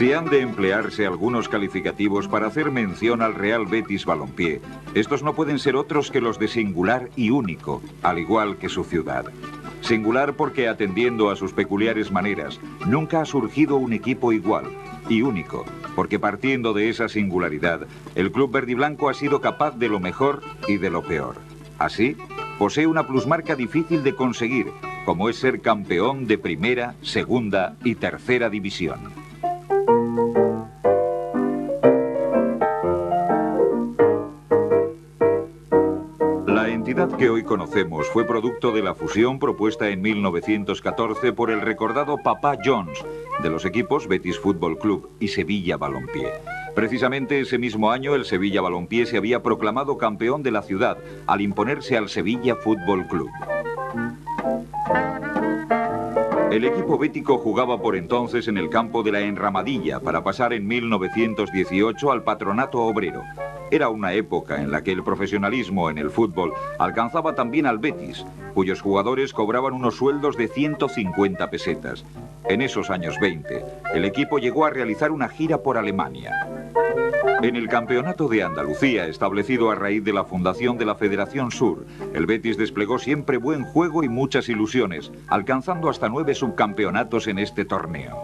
Si han de emplearse algunos calificativos para hacer mención al Real Betis Balompié, estos no pueden ser otros que los de singular y único, al igual que su ciudad. Singular porque, atendiendo a sus peculiares maneras, nunca ha surgido un equipo igual, y único, porque partiendo de esa singularidad, el club verdiblanco ha sido capaz de lo mejor y de lo peor. Así, posee una plusmarca difícil de conseguir, como es ser campeón de primera, segunda y tercera división. La entidad que hoy conocemos fue producto de la fusión propuesta en 1914 por el recordado Papá Jones de los equipos Betis Fútbol Club y Sevilla Balompié. Precisamente ese mismo año el Sevilla Balompié se había proclamado campeón de la ciudad al imponerse al Sevilla Fútbol Club. El equipo bético jugaba por entonces en el campo de la Enramadilla para pasar en 1918 al Patronato Obrero. Era una época en la que el profesionalismo en el fútbol alcanzaba también al Betis, cuyos jugadores cobraban unos sueldos de 150 pesetas. En esos años 20, el equipo llegó a realizar una gira por Alemania. En el Campeonato de Andalucía, establecido a raíz de la fundación de la Federación Sur, el Betis desplegó siempre buen juego y muchas ilusiones, alcanzando hasta 9 subcampeonatos en este torneo.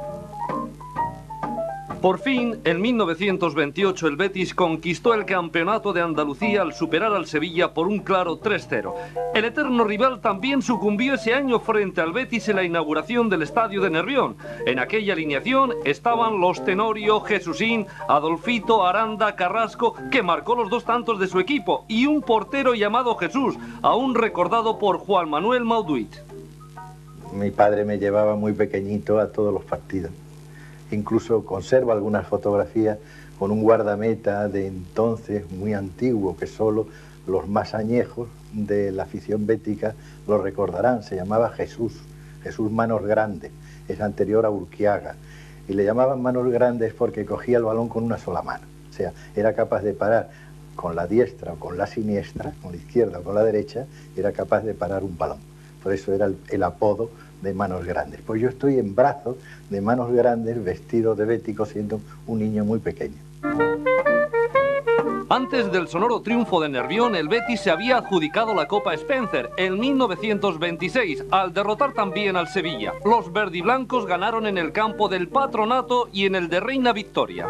Por fin, en 1928 el Betis conquistó el Campeonato de Andalucía al superar al Sevilla por un claro 3-0. El eterno rival también sucumbió ese año frente al Betis en la inauguración del estadio de Nervión. En aquella alineación estaban los Tenorio, Jesusín, Adolfito, Aranda, Carrasco, que marcó los 2 tantos de su equipo, y un portero llamado Jesús, aún recordado por Juan Manuel Mauduit. Mi padre me llevaba muy pequeñito a todos los partidos. Incluso conservo algunas fotografías con un guardameta de entonces muy antiguo, que solo los más añejos de la afición bética lo recordarán. Se llamaba Jesús Manos Grandes, es anterior a Urquiaga. Y le llamaban Manos Grandes porque cogía el balón con una sola mano. O sea, era capaz de parar con la diestra o con la siniestra, con la izquierda o con la derecha, era capaz de parar un balón. Por eso era el apodo de Manos Grandes. Pues yo estoy en brazos de Manos Grandes, vestido de bético, siendo un niño muy pequeño. Antes del sonoro triunfo de Nervión, el Betis se había adjudicado la Copa Spencer en 1926, al derrotar también al Sevilla. Los verdiblancos ganaron en el campo del Patronato y en el de Reina Victoria.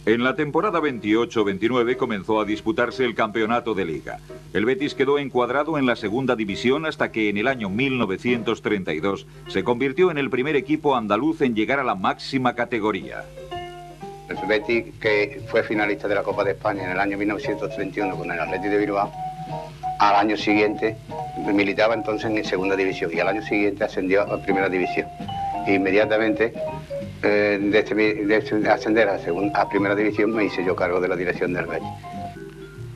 En la temporada 28-29 comenzó a disputarse el campeonato de Liga. El Betis quedó encuadrado en la segunda división hasta que en el año 1932 se convirtió en el primer equipo andaluz en llegar a la máxima categoría. El Betis, que fue finalista de la Copa de España en el año 1931 con el Athletic de Bilbao, al año siguiente militaba entonces en segunda división y al año siguiente ascendió a primera división. Inmediatamente de ascender a primera división me hice yo cargo de la dirección del Betis.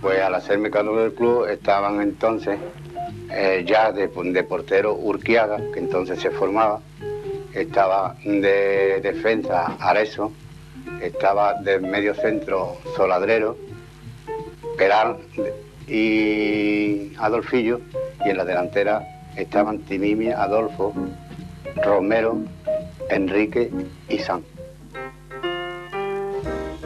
Pues al hacerme cargo del club estaban entonces ya de portero Urquiaga, que entonces se formaba, estaba de defensa Areso, estaba de medio centro Soladrero, Peral y Adolfillo, y en la delantera estaban Timimi, Adolfo, Romero, Enrique y San.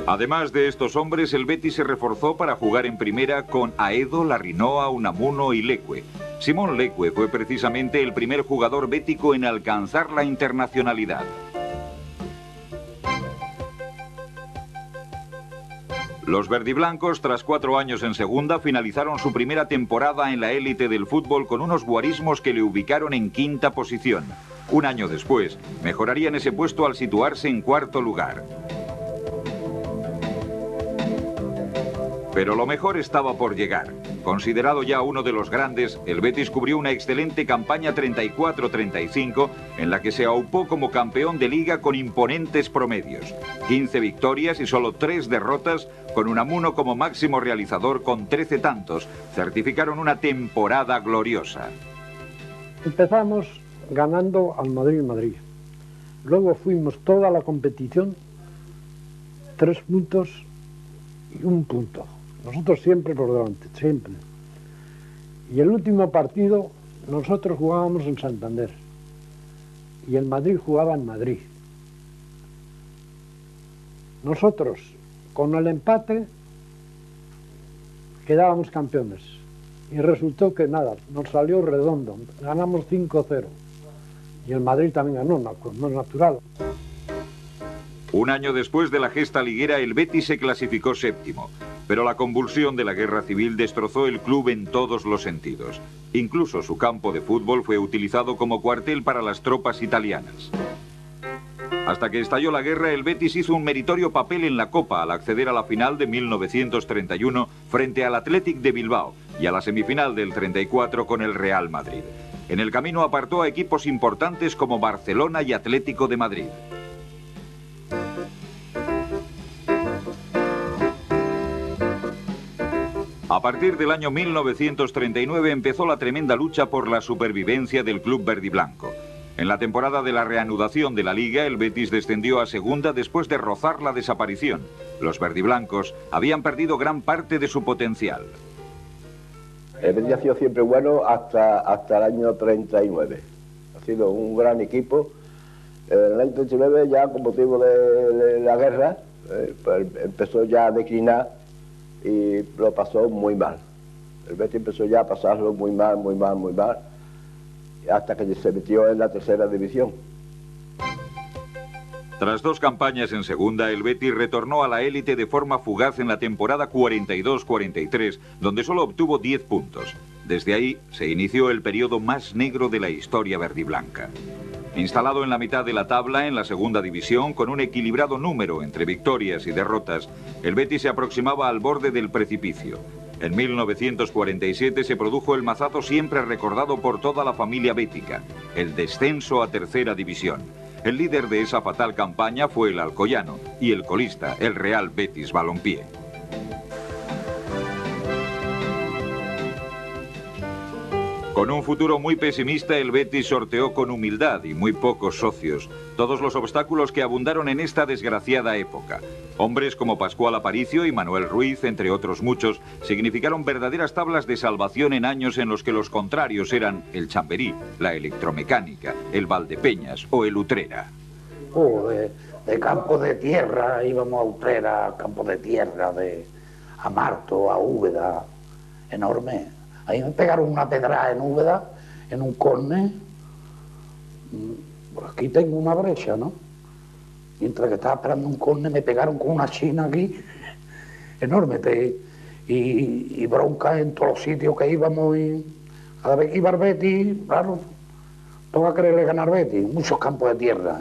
Además de estos hombres, el Betis se reforzó para jugar en primera con Aedo, Larrinoa, Unamuno y Leque. Simón Leque fue precisamente el primer jugador bético en alcanzar la internacionalidad. Los verdiblancos, tras 4 años en segunda, finalizaron su primera temporada en la élite del fútbol con unos guarismos que le ubicaron en 5ª posición. Un año después, mejorarían ese puesto al situarse en 4º lugar. Pero lo mejor estaba por llegar. Considerado ya uno de los grandes, el Betis cubrió una excelente campaña 34-35 en la que se aupó como campeón de liga con imponentes promedios. 15 victorias y solo 3 derrotas, con Unamuno como máximo realizador con 13 tantos, certificaron una temporada gloriosa. Empezamos ganando al Madrid en Madrid. Luego fuimos toda la competición 3 puntos y 1 punto. Nosotros siempre por delante, siempre. Y el último partido nosotros jugábamos en Santander y el Madrid jugaba en Madrid. Nosotros, con el empate, quedábamos campeones. Y resultó que nada, nos salió redondo. Ganamos 5-0. Y el Madrid también ganó, no es natural. Un año después de la gesta liguera, el Betis se clasificó séptimo. Pero la convulsión de la guerra civil destrozó el club en todos los sentidos. Incluso su campo de fútbol fue utilizado como cuartel para las tropas italianas. Hasta que estalló la guerra, el Betis hizo un meritorio papel en la Copa al acceder a la final de 1931 frente al Athletic de Bilbao y a la semifinal del 34 con el Real Madrid. En el camino apartó a equipos importantes como Barcelona y Atlético de Madrid. A partir del año 1939 empezó la tremenda lucha por la supervivencia del club verdiblanco. En la temporada de la reanudación de la Liga, el Betis descendió a segunda después de rozar la desaparición. Los verdiblancos habían perdido gran parte de su potencial. El Betis ha sido siempre bueno hasta el año 39. Ha sido un gran equipo. En el año 39 ya con motivo de la guerra, pues empezó ya a declinar y lo pasó muy mal. El Betis empezó ya a pasarlo muy mal, hasta que se metió en la tercera división. Tras 2 campañas en segunda, el Betis retornó a la élite de forma fugaz en la temporada 42-43, donde solo obtuvo 10 puntos. Desde ahí se inició el periodo más negro de la historia verdiblanca. Instalado en la mitad de la tabla en la segunda división, con un equilibrado número entre victorias y derrotas, el Betis se aproximaba al borde del precipicio. En 1947 se produjo el mazazo siempre recordado por toda la familia bética, el descenso a tercera división. El líder de esa fatal campaña fue el alcoyano y el colista, el Real Betis Balompié. Con un futuro muy pesimista, el Betis sorteó con humildad y muy pocos socios todos los obstáculos que abundaron en esta desgraciada época. Hombres como Pascual Aparicio y Manuel Ruiz, entre otros muchos, significaron verdaderas tablas de salvación en años en los que los contrarios eran el Chamberí, la electromecánica, el Valdepeñas o el Utrera. De campo de tierra íbamos a Utrera, campo de tierra, a Marto, a Úbeda, enorme. Ahí me pegaron una pedrada en Úbeda, en un córner. Por aquí tengo una brecha, ¿no? Mientras que estaba esperando un córner me pegaron con una china aquí, enorme. Y bronca en todos los sitios que íbamos. Y cada vez que iba al Betis, claro, toca quererle ganar Betis, muchos campos de tierra.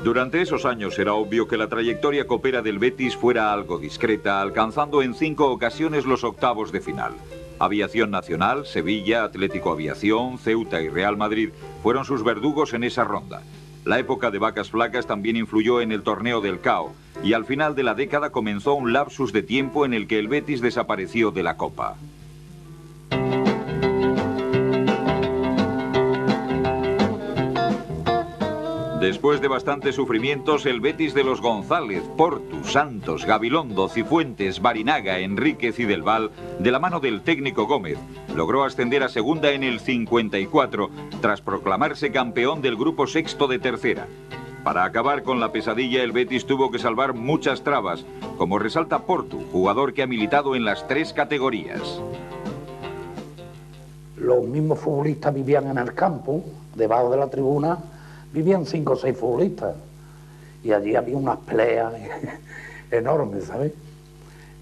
Durante esos años era obvio que la trayectoria copera del Betis fuera algo discreta, alcanzando en 5 ocasiones los octavos de final. Aviación Nacional, Sevilla, Atlético Aviación, Ceuta y Real Madrid fueron sus verdugos en esa ronda. La época de vacas flacas también influyó en el torneo del CAO y al final de la década comenzó un lapsus de tiempo en el que el Betis desapareció de la Copa. Después de bastantes sufrimientos, el Betis de los González, Portu, Santos, Gabilondo, Cifuentes, Barinaga, Enríquez y Del Val, de la mano del técnico Gómez, logró ascender a segunda en el 54, tras proclamarse campeón del grupo sexto de tercera. Para acabar con la pesadilla, el Betis tuvo que salvar muchas trabas, como resalta Portu, jugador que ha militado en las 3 categorías. Los mismos futbolistas vivían en el campo, debajo de la tribuna, vivían 5 o 6 futbolistas y allí había unas peleas enormes, ¿sabes?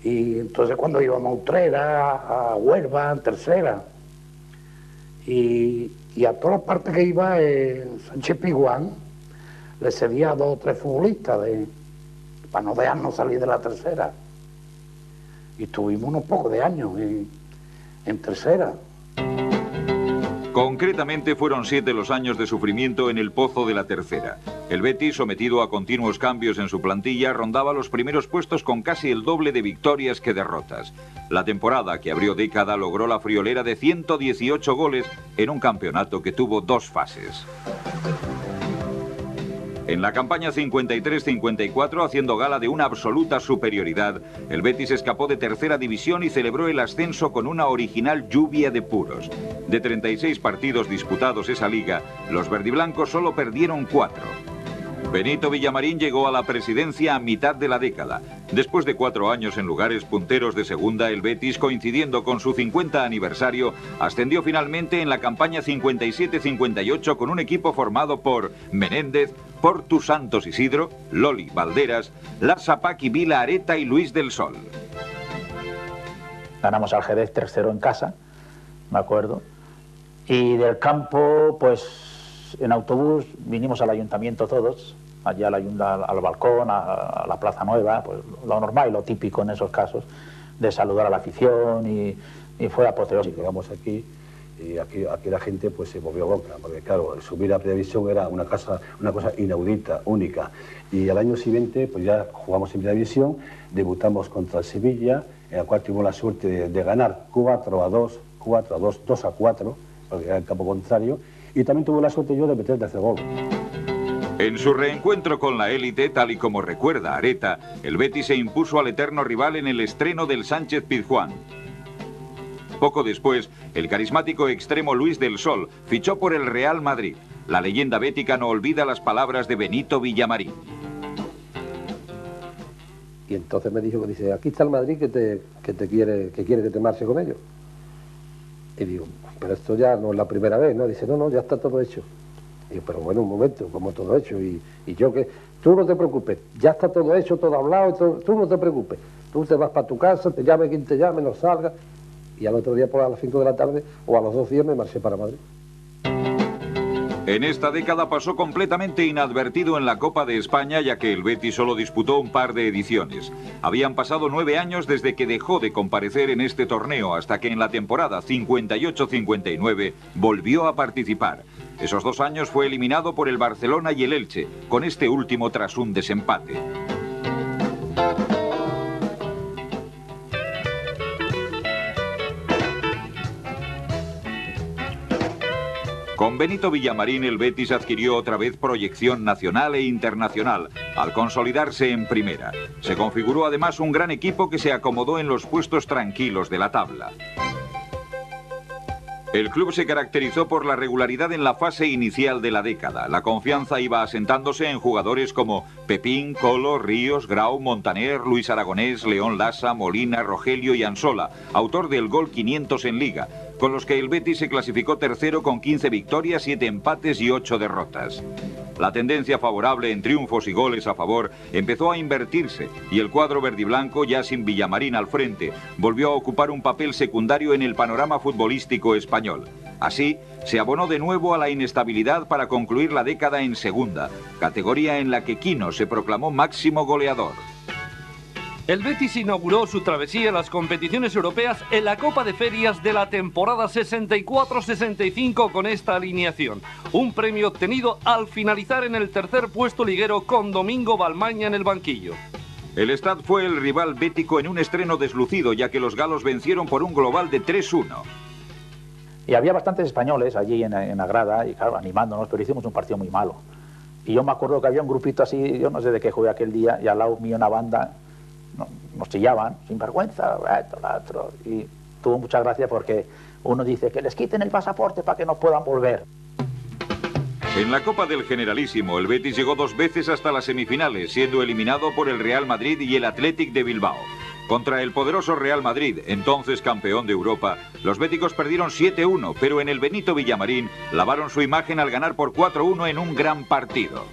Y entonces cuando íbamos a Utrera, a Huelva, en tercera, y a todas las partes que iba, Sánchez Piguán le cedía a 2 o 3 futbolistas para no dejarnos salir de la tercera. y tuvimos unos pocos de años en tercera. Concretamente fueron 7 los años de sufrimiento en el pozo de la tercera. El Betis, sometido a continuos cambios en su plantilla, rondaba los primeros puestos con casi el doble de victorias que derrotas. La temporada que abrió década logró la friolera de 118 goles en un campeonato que tuvo 2 fases. En la campaña 53-54, haciendo gala de una absoluta superioridad, el Betis escapó de tercera división y celebró el ascenso con una original lluvia de puros. De 36 partidos disputados esa liga, los verdiblancos solo perdieron 4. Benito Villamarín llegó a la presidencia a mitad de la década. Después de 4 años en lugares punteros de segunda, el Betis, coincidiendo con su 50 aniversario, ascendió finalmente en la campaña 57-58 con un equipo formado por Menéndez, Portu Santos Isidro, Loli Valderas, Lassa Paqui Vila Areta y Luis del Sol. Ganamos al Jerez 3-0 en casa, me acuerdo. Y del campo, pues en autobús vinimos al ayuntamiento todos, allá al balcón, a la Plaza Nueva, pues lo normal y lo típico en esos casos, de saludar a la afición y fue apoteósico. Llegamos aquí y aquí la gente pues se volvió loca, porque claro, subir a Primera División era una cosa inaudita, única. Y al año siguiente pues ya jugamos en Primera División, debutamos contra el Sevilla, en la cual tuvimos la suerte de ganar 4-2, 2-4, porque era el campo contrario, y también tuve la suerte yo de meter el tercer gol. En su reencuentro con la élite, tal y como recuerda Areta, el Betis se impuso al eterno rival en el estreno del Sánchez Pizjuán. Poco después, el carismático extremo Luis del Sol fichó por el Real Madrid. La leyenda bética no olvida las palabras de Benito Villamarín. Y entonces me dijo, dice, aquí está el Madrid que quiere que te marche con ellos. Y digo, pero esto ya no es la primera vez, ¿no? Dice, no, ya está todo hecho. Y digo, pero bueno, un momento, como todo hecho. Y yo que, tú no te preocupes, ya está todo hecho, todo hablado, tú no te preocupes. Tú te vas para tu casa, te llame quien te llame, no salgas. Y al otro día por a las 5 de la tarde o a los 2 días me marché para Madrid. En esta década pasó completamente inadvertido en la Copa de España, ya que el Betis solo disputó un par de ediciones. Habían pasado 9 años desde que dejó de comparecer en este torneo, hasta que en la temporada 58-59 volvió a participar. Esos 2 años fue eliminado por el Barcelona y el Elche, con este último tras un desempate. Con Benito Villamarín el Betis adquirió otra vez proyección nacional e internacional, al consolidarse en primera. Se configuró además un gran equipo que se acomodó en los puestos tranquilos de la tabla. El club se caracterizó por la regularidad en la fase inicial de la década. La confianza iba asentándose en jugadores como Pepín, Colo, Ríos, Grau, Montaner, Luis Aragonés, León Lassa, Molina, Rogelio y Ansola, autor del gol 500 en Liga, con los que el Betis se clasificó tercero con 15 victorias, 7 empates y 8 derrotas. La tendencia favorable en triunfos y goles a favor empezó a invertirse y el cuadro verdiblanco, ya sin Villamarín al frente, volvió a ocupar un papel secundario en el panorama futbolístico español. Así, se abonó de nuevo a la inestabilidad para concluir la década en segunda, categoría en la que Quino se proclamó máximo goleador. El Betis inauguró su travesía en las competiciones europeas en la Copa de Ferias de la temporada 64-65 con esta alineación. Un premio obtenido al finalizar en el tercer puesto liguero con Domingo Balmaña en el banquillo. El Stade fue el rival bético en un estreno deslucido, ya que los galos vencieron por un global de 3-1. Y había bastantes españoles allí en la grada, y claro, animándonos, pero hicimos un partido muy malo. Y yo me acuerdo que había un grupito así, yo no sé de qué jugué aquel día, y al lado mío una banda, nos chillaban, sin vergüenza, esto, lo otro, y tuvo mucha gracia porque uno dice que les quiten el pasaporte para que no puedan volver. En la Copa del Generalísimo, el Betis llegó 2 veces hasta las semifinales, siendo eliminado por el Real Madrid y el Athletic de Bilbao. Contra el poderoso Real Madrid, entonces campeón de Europa, los béticos perdieron 7-1, pero en el Benito Villamarín lavaron su imagen al ganar por 4-1 en un gran partido.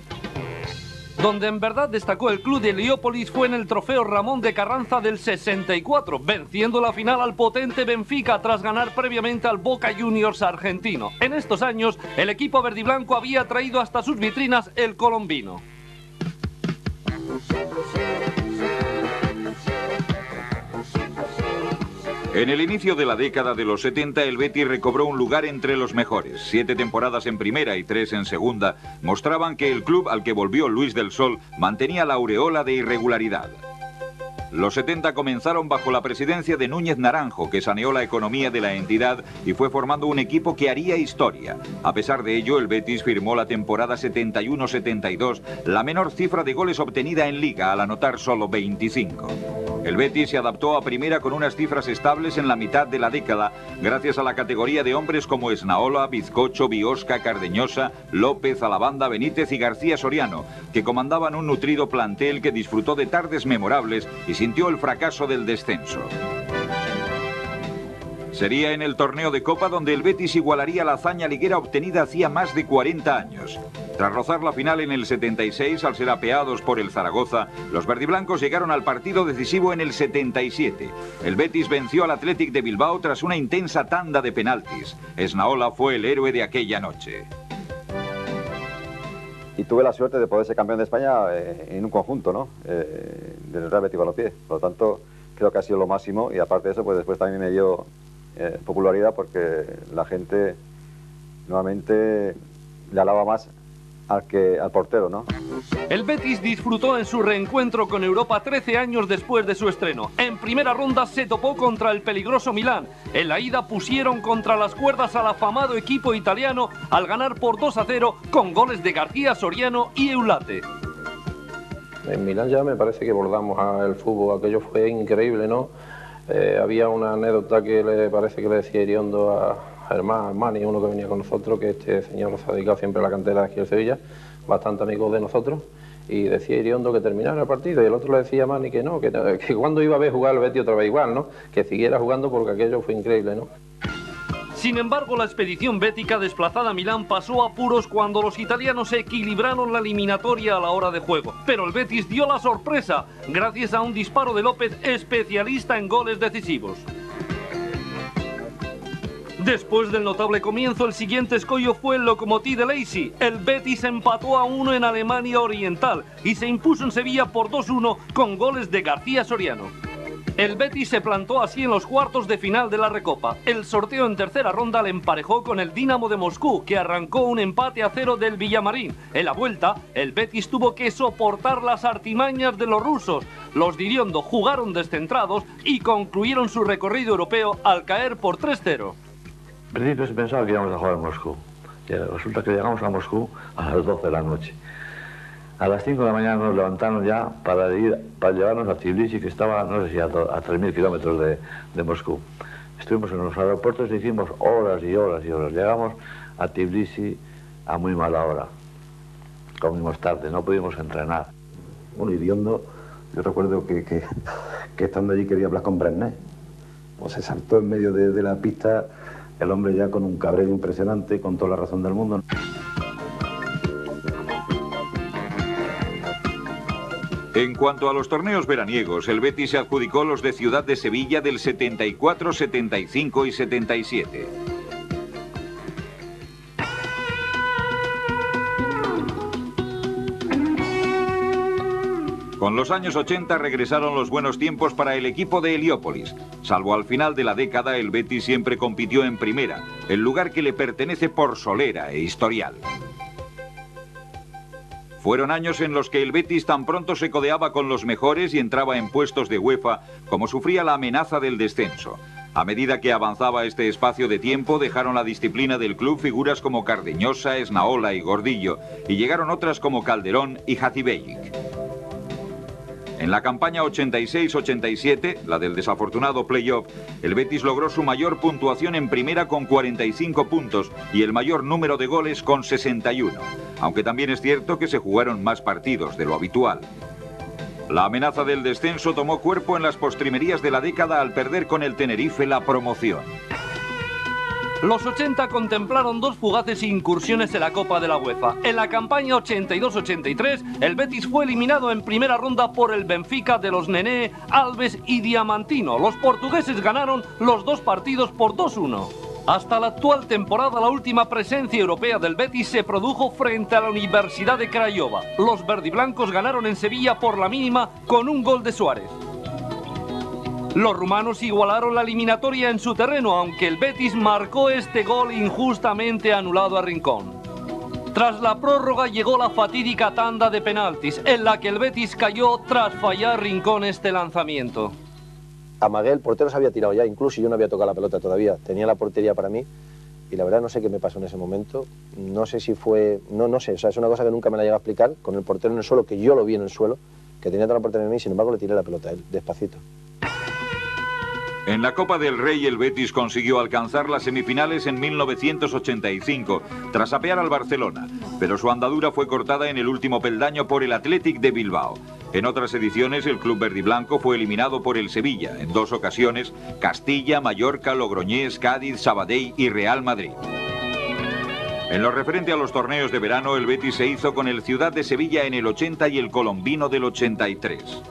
Donde en verdad destacó el club de Heliópolis fue en el trofeo Ramón de Carranza del 64, venciendo la final al potente Benfica tras ganar previamente al Boca Juniors argentino. En estos años, el equipo verdiblanco había traído hasta sus vitrinas el colombino. En el inicio de la década de los 70, el Betis recobró un lugar entre los mejores. 7 temporadas en primera y 3 en segunda mostraban que el club al que volvió Luis del Sol mantenía la aureola de irregularidad. Los 70 comenzaron bajo la presidencia de Núñez Naranjo, que saneó la economía de la entidad y fue formando un equipo que haría historia. A pesar de ello, el Betis firmó la temporada 71-72, la menor cifra de goles obtenida en Liga, al anotar solo 25. El Betis se adaptó a primera con unas cifras estables en la mitad de la década, gracias a la categoría de hombres como Esnaola, Bizcocho, Biosca, Cardeñosa, López, Alabanda, Benítez y García Soriano, que comandaban un nutrido plantel que disfrutó de tardes memorables y sintió el fracaso del descenso. Sería en el torneo de Copa donde el Betis igualaría la hazaña liguera obtenida hacía más de 40 años. Tras rozar la final en el 76 al ser apeados por el Zaragoza, los verdiblancos llegaron al partido decisivo en el 77. El Betis venció al Athletic de Bilbao tras una intensa tanda de penaltis. Esnaola fue el héroe de aquella noche. Y tuve la suerte de poder ser campeón de España en un conjunto, ¿no? Del Real Betis Balompié. Por lo tanto, creo que ha sido lo máximo y aparte de eso, pues después también me dio popularidad porque la gente nuevamente le alaba más al portero, ¿no? El Betis disfrutó en su reencuentro con Europa 13 años después de su estreno. En primera ronda se topó contra el peligroso Milán. En la ida pusieron contra las cuerdas al afamado equipo italiano al ganar por 2-0 con goles de García Soriano y Eulate. En Milán ya me parece que bordamos al fútbol, aquello fue increíble, ¿no? Había una anécdota que le parece que le decía Iriondo a Germán Armani, uno que venía con nosotros, que este señor se ha dedicado siempre a la cantera de aquí de Sevilla, bastante amigo de nosotros, y decía Iriondo que terminara el partido y el otro le decía a Mani que no, que cuando iba a ver jugar el Betis otra vez igual, ¿no? Que siguiera jugando porque aquello fue increíble, ¿no? Sin embargo, la expedición bética desplazada a Milán pasó apuros cuando los italianos equilibraron la eliminatoria a la hora de juego. Pero el Betis dio la sorpresa gracias a un disparo de López, especialista en goles decisivos. Después del notable comienzo, el siguiente escollo fue el Lokomotiv de Leipzig. El Betis empató a 1 en Alemania Oriental y se impuso en Sevilla por 2-1 con goles de García Soriano. El Betis se plantó así en los cuartos de final de la Recopa. El sorteo en tercera ronda le emparejó con el Dinamo de Moscú, que arrancó un empate a 0 del Villamarín. En la vuelta, el Betis tuvo que soportar las artimañas de los rusos. Los de Iriondo jugaron descentrados y concluyeron su recorrido europeo al caer por 3-0. En principio se pensaba que íbamos a jugar en Moscú. Y resulta que llegamos a Moscú a las 12 de la noche. A las 5 de la mañana nos levantaron ya para llevarnos a Tbilisi, que estaba, no sé si a 3.000 kilómetros de Moscú. Estuvimos en los aeropuertos y hicimos horas y horas y horas. Llegamos a Tbilisi a muy mala hora. Comimos tarde, no pudimos entrenar. Bueno, Iriondo, yo recuerdo que estando allí quería hablar con Brené. Pues se saltó en medio de la pista, el hombre ya con un cabreo impresionante, con toda la razón del mundo. En cuanto a los torneos veraniegos, el Betis se adjudicó los de Ciudad de Sevilla del 74, 75 y 77. Con los años 80 regresaron los buenos tiempos para el equipo de Heliópolis. Salvo al final de la década, el Betis siempre compitió en primera, el lugar que le pertenece por solera e historial. Fueron años en los que el Betis tan pronto se codeaba con los mejores y entraba en puestos de UEFA, como sufría la amenaza del descenso. A medida que avanzaba este espacio de tiempo, dejaron la disciplina del club figuras como Cardeñosa, Esnaola y Gordillo, y llegaron otras como Calderón y Hacibeyik. En la campaña 86-87, la del desafortunado playoff, el Betis logró su mayor puntuación en primera con 45 puntos y el mayor número de goles con 61, aunque también es cierto que se jugaron más partidos de lo habitual. La amenaza del descenso tomó cuerpo en las postrimerías de la década al perder con el Tenerife la promoción. Los 80 contemplaron dos fugaces incursiones en la Copa de la UEFA. En la campaña 82-83, el Betis fue eliminado en primera ronda por el Benfica de los Nené, Alves y Diamantino. Los portugueses ganaron los dos partidos por 2-1. Hasta la actual temporada, la última presencia europea del Betis se produjo frente a la Universidad de Craiova. Los verdiblancos ganaron en Sevilla por la mínima con un gol de Suárez. Los rumanos igualaron la eliminatoria en su terreno, aunque el Betis marcó este gol injustamente anulado a Rincón. Tras la prórroga llegó la fatídica tanda de penaltis, en la que el Betis cayó tras fallar Rincón este lanzamiento. Amagué, el portero se había tirado ya, incluso yo no había tocado la pelota todavía, tenía la portería para mí, y la verdad no sé qué me pasó en ese momento, no sé si fue, no sé, o sea, es una cosa que nunca me la llega a explicar, con el portero en el suelo, que yo lo vi en el suelo, que tenía toda la portería en mí, sin embargo le tiré la pelota a él, despacito. En la Copa del Rey el Betis consiguió alcanzar las semifinales en 1985, tras apear al Barcelona, pero su andadura fue cortada en el último peldaño por el Athletic de Bilbao. En otras ediciones el club verdiblanco fue eliminado por el Sevilla, en 2 ocasiones, Castilla, Mallorca, Logroñés, Cádiz, Sabadell y Real Madrid. En lo referente a los torneos de verano, el Betis se hizo con el Ciudad de Sevilla en el 80 y el Colombino del 83.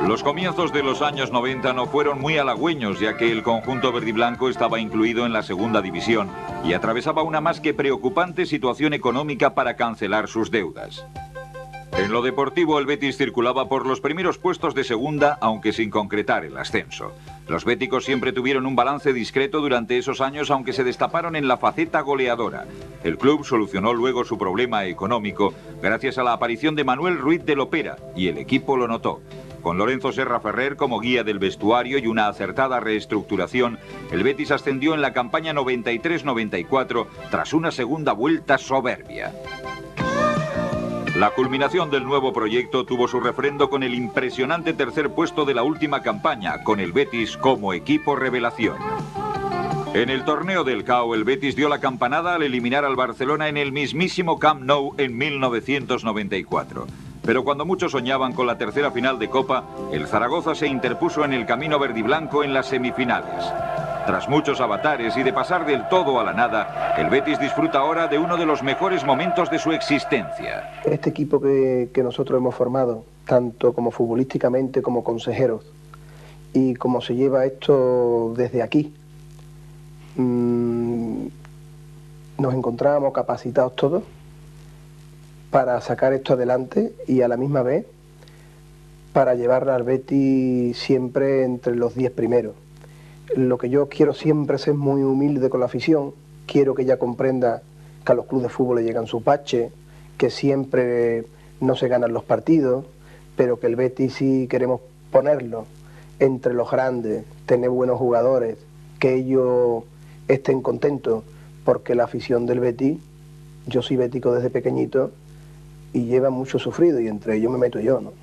Los comienzos de los años 90 no fueron muy halagüeños, ya que el conjunto verdiblanco estaba incluido en la segunda división y atravesaba una más que preocupante situación económica para cancelar sus deudas. En lo deportivo, el Betis circulaba por los primeros puestos de segunda, aunque sin concretar el ascenso. Los béticos siempre tuvieron un balance discreto durante esos años, aunque se destaparon en la faceta goleadora. El club solucionó luego su problema económico gracias a la aparición de Manuel Ruiz de Lopera, y el equipo lo notó. Con Lorenzo Serra Ferrer como guía del vestuario y una acertada reestructuración, el Betis ascendió en la campaña 93-94 tras una segunda vuelta soberbia. La culminación del nuevo proyecto tuvo su refrendo con el impresionante tercer puesto de la última campaña, con el Betis como equipo revelación. En el torneo del CAO, el Betis dio la campanada al eliminar al Barcelona en el mismísimo Camp Nou en 1994. Pero cuando muchos soñaban con la tercera final de Copa, el Zaragoza se interpuso en el camino verdiblanco en las semifinales. Tras muchos avatares y de pasar del todo a la nada, el Betis disfruta ahora de uno de los mejores momentos de su existencia. Este equipo que nosotros hemos formado, tanto como futbolísticamente como consejeros, y como se lleva esto desde aquí, nos encontrábamos capacitados todos para sacar esto adelante y a la misma vez para llevar al Betis siempre entre los 10 primeros. Lo que yo quiero siempre es ser muy humilde con la afición, quiero que ella comprenda que a los clubes de fútbol le llegan su parche, que siempre no se ganan los partidos, pero que el Betis sí queremos ponerlo entre los grandes, tener buenos jugadores, que ellos estén contentos, porque la afición del Betis, yo soy bético desde pequeñito, y lleva mucho sufrido, y entre ellos me meto yo, ¿no?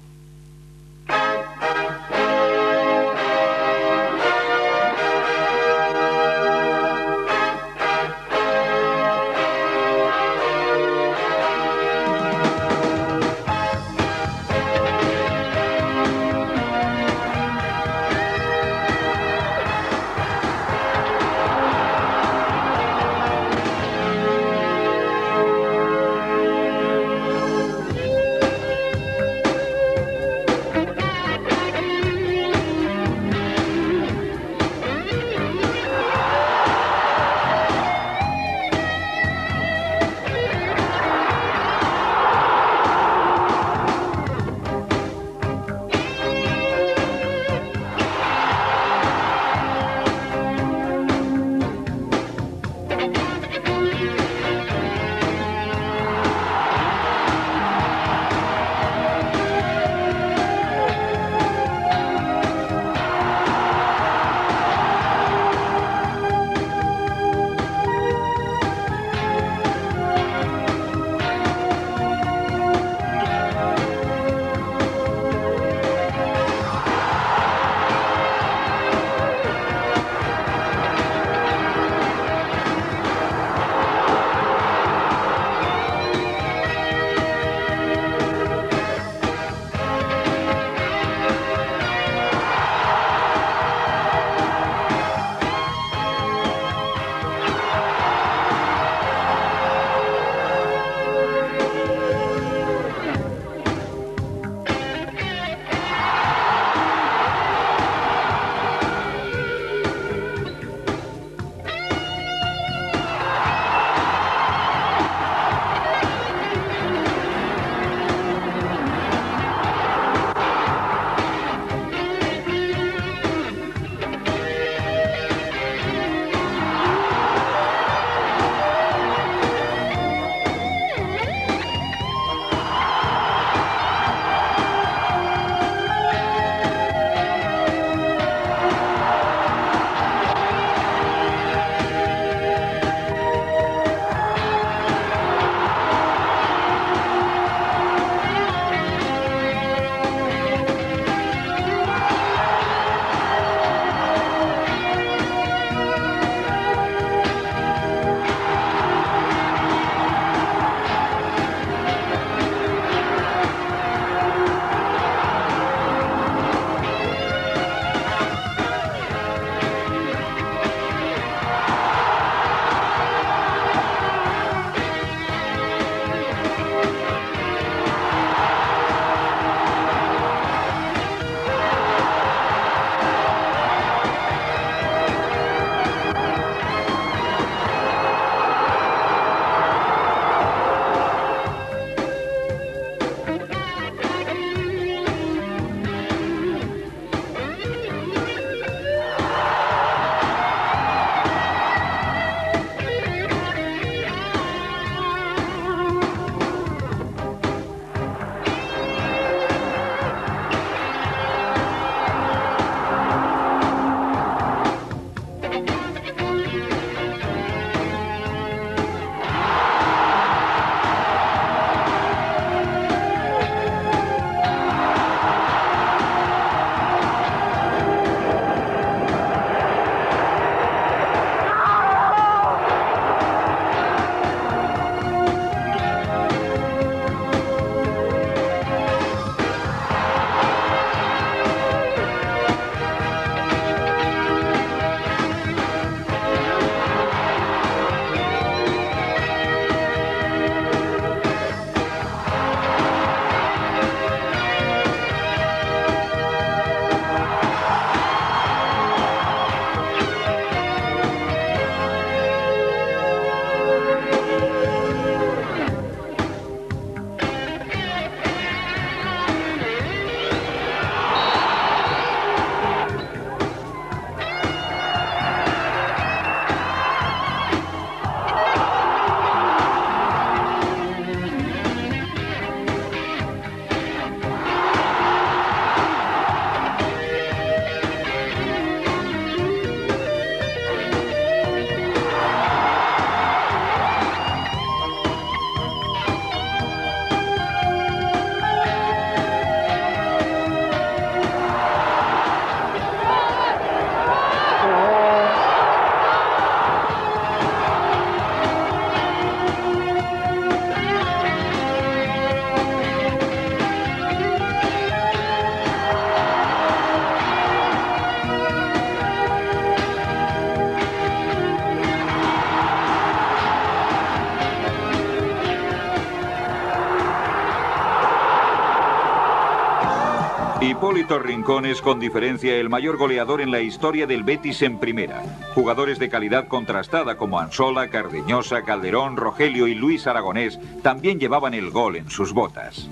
Hipólito Rincón es con diferencia el mayor goleador en la historia del Betis en primera. Jugadores de calidad contrastada como Ansola, Cardeñosa, Calderón, Rogelio y Luis Aragonés también llevaban el gol en sus botas.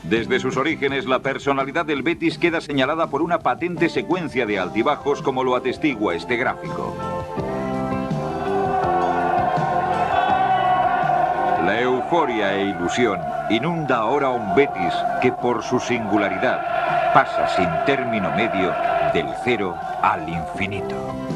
Desde sus orígenes, la personalidad del Betis queda señalada por una patente secuencia de altibajos como lo atestigua este gráfico. La euforia e ilusión inunda ahora a un Betis que por su singularidad pasa sin término medio del cero al infinito.